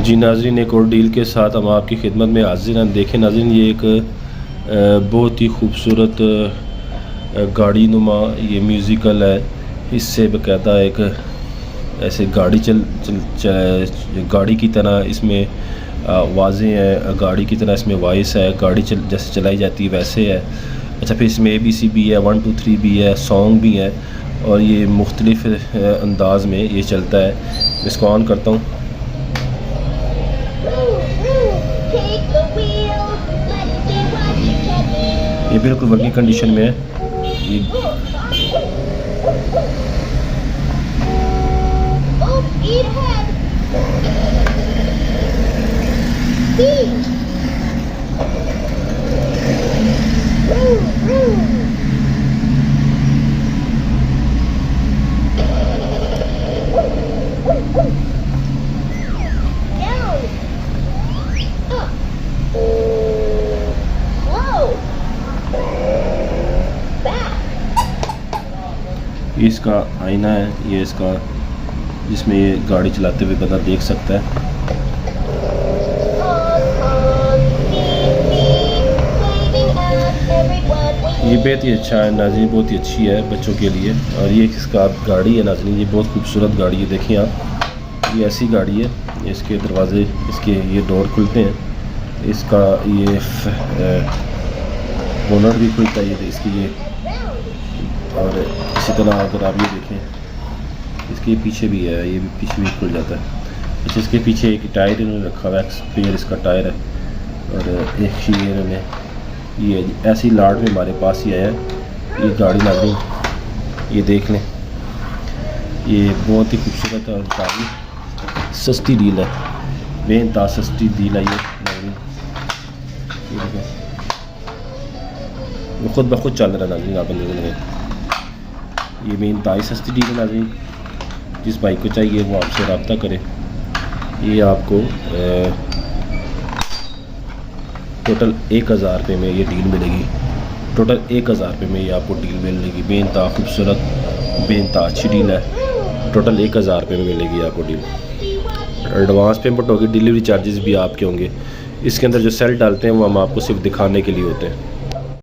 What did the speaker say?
जी नाज़रीन, एक और डील के साथ हम आपकी खिदमत में हाजिर हैं। देखें नाज़रीन, ये एक बहुत ही खूबसूरत गाड़ी नुमा ये म्यूज़िकल है। इससे बाकायदा एक ऐसे गाड़ी की तरह इसमें आवाज़ें हैं, गाड़ी की तरह इसमें वॉइस है, गाड़ी जैसे चलाई जाती है वैसे है। अच्छा, फिर इसमें ABC भी है, 1 2 3 भी है, सॉन्ग भी है और ये मुख्तलिफ़ अंदाज में ये चलता है। इसको ऑन करता हूँ। ये बिल्कुल वर्किंग कंडीशन में है। ये इसका आईना है, ये इसका जिसमें ये गाड़ी चलाते हुए बंदा देख सकता है। ये बेहद ही अच्छा है नाज़रीन, बहुत ही अच्छी है बच्चों के लिए। और ये इसका गाड़ी है नाज़रीन, ये बहुत खूबसूरत गाड़ी है। देखिए आप, ये ऐसी गाड़ी है, इसके दरवाजे, इसके ये डोर खुलते हैं, इसका ये बोनट भी खुलता है, ये इसकी ये। और इसी तरह अगर आप ये देखें, इसके पीछे भी है, ये भी पीछे भी खुल जाता है। अच्छा, इसके पीछे एक टायर इन्होंने रखा हुआ है, स्पेयर इसका टायर है। और एक ये इन्होंने ये ऐसी लाट में हमारे पास ही आया है। ये गाड़ी नाज़रीन, ये देख लें, ये बहुत ही खूबसूरत है और काफ़ी सस्ती डील है, बेइंतहा सस्ती डील है ये नाज़रीन। ये देखें, वो खुद ब खुद चल रहा है नाज़रीन, आप अंदर लगे। ये बेइंतहा सस्ती डील है नाज़रीन, जिस बाइक को चाहिए वो आपसे रब्ता करे। ये आपको टोटल 1000 रुपये में ये डील मिलेगी। टोटल 1000 रुपये में ये आपको डील मिलेगी। बेइंतहा खूबसूरत, बेइंतहा अच्छी डील है। टोटल 1000 रुपये में मिलेगी आपको डील। एडवांस पेमेंट होगी, डिलीवरी चार्जेस भी आपके होंगे। इसके अंदर जो सेल डालते हैं वो हम आपको सिर्फ दिखाने के लिए होते हैं।